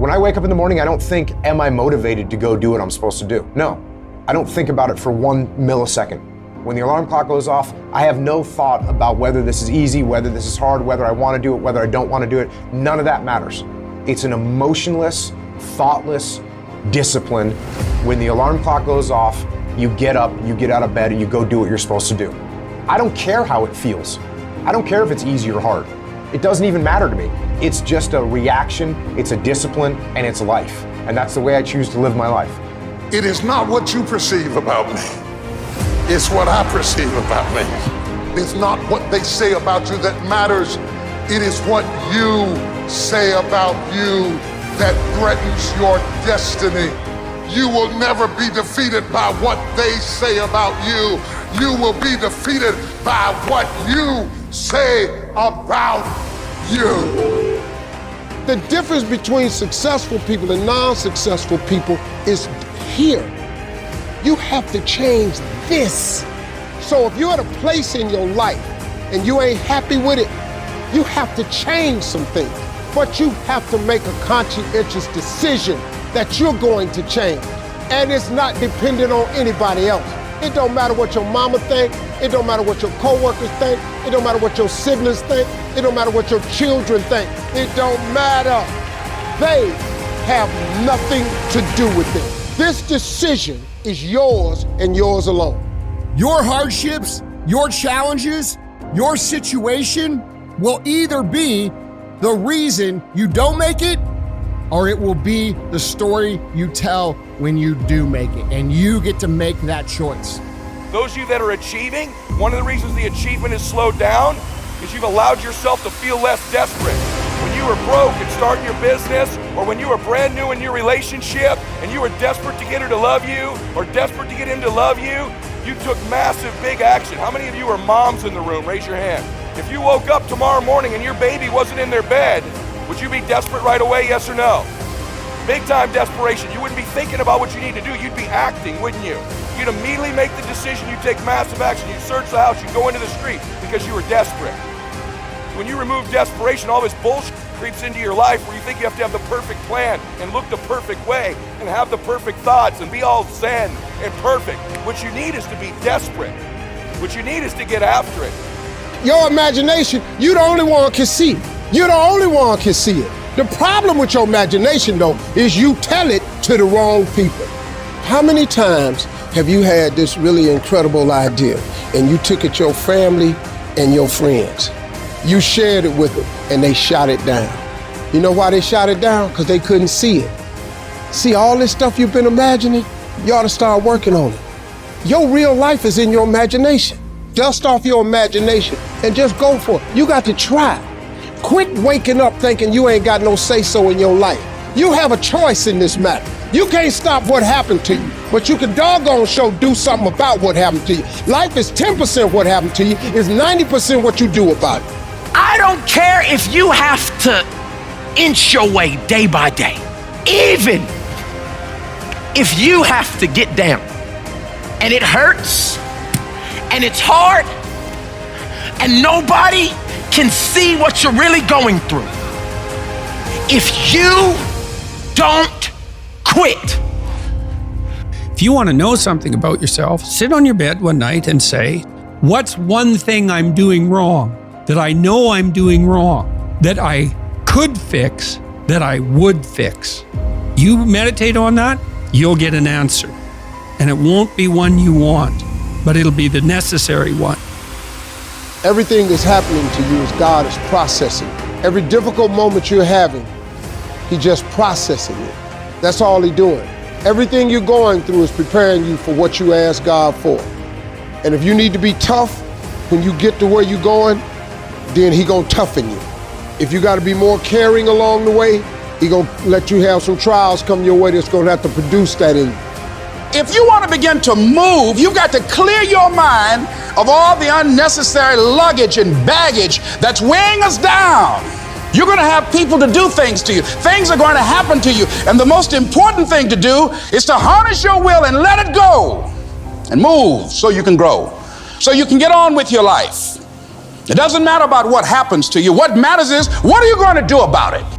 When I wake up in the morning, I don't think, am I motivated to go do what I'm supposed to do? No, I don't think about it for 1 millisecond. When the alarm clock goes off, I have no thought about whether this is easy, whether this is hard, whether I want to do it, whether I don't want to do it. None of that matters. It's an emotionless, thoughtless discipline. When the alarm clock goes off, you get up, you get out of bed, and you go do what you're supposed to do. I don't care how it feels. I don't care if it's easy or hard. It doesn't even matter to me. It's just a reaction, it's a discipline, and it's life. And that's the way I choose to live my life. It is not what you perceive about me. It's what I perceive about me. It's not what they say about you that matters. It is what you say about you that threatens your destiny. You will never be defeated by what they say about you. You will be defeated by what you say about you. The difference between successful people and non-successful people is here. You have to change this. So if you're at a place in your life and you ain't happy with it, you have to change some things. But you have to make a conscientious decision that you're going to change. And it's not dependent on anybody else. It don't matter what your mama think. It don't matter what your coworkers think. It don't matter what your siblings think. It don't matter what your children think. It don't matter. They have nothing to do with it. This decision is yours and yours alone. Your hardships, your challenges, your situation will either be the reason you don't make it, or it will be the story you tell when you do make it, and you get to make that choice. Those of you that are achieving, one of the reasons the achievement is slowed down is you've allowed yourself to feel less desperate. When you were broke and starting your business, or when you were brand new in your relationship and you were desperate to get her to love you, or desperate to get him to love you, you took massive, big action. How many of you are moms in the room? Raise your hand. If you woke up tomorrow morning and your baby wasn't in their bed, would you be desperate right away, yes or no? Big time desperation. You wouldn't be thinking about what you need to do. You'd be acting, wouldn't you? You'd immediately make the decision. You take massive action. You search the house. You go into the street because you were desperate. When you remove desperation, all this bullshit creeps into your life where you think you have to have the perfect plan and look the perfect way and have the perfect thoughts and be all zen and perfect. What you need is to be desperate. What you need is to get after it. Your imagination, you the only one can see it. You're the only one can see it. The problem with your imagination, though, is you tell it to the wrong people. How many times have you had this really incredible idea and you took it to your family and your friends? You shared it with them and they shot it down. You know why they shot it down? Because they couldn't see it. See, all this stuff you've been imagining, you ought to start working on it. Your real life is in your imagination. Dust off your imagination and just go for it. You got to try. Quit waking up thinking you ain't got no say-so in your life. You have a choice in this matter. You can't stop what happened to you, but you can doggone sure do something about what happened to you. Life is 10% what happened to you, is 90% what you do about it. I don't care if you have to inch your way day by day. Even if you have to get down and it hurts and it's hard and nobody can see what you're really going through. If you don't quit. If you want to know something about yourself, sit on your bed one night and say, what's one thing I'm doing wrong, that I know I'm doing wrong, that I could fix, that I would fix? You meditate on that, you'll get an answer. And it won't be one you want, but it'll be the necessary one. Everything that's happening to you is God is processing. Every difficult moment you're having, He's just processing it. That's all He's doing. Everything you're going through is preparing you for what you ask God for. And if you need to be tough when you get to where you're going, then He gonna toughen you. If you gotta be more caring along the way, He gonna let you have some trials come your way that's gonna have to produce that in you. If you want to begin to move, you've got to clear your mind of all the unnecessary luggage and baggage that's weighing us down. You're going to have people to do things to you. Things are going to happen to you. And the most important thing to do is to harness your will and let it go and move so you can grow, so you can get on with your life. It doesn't matter about what happens to you. What matters is, what are you going to do about it?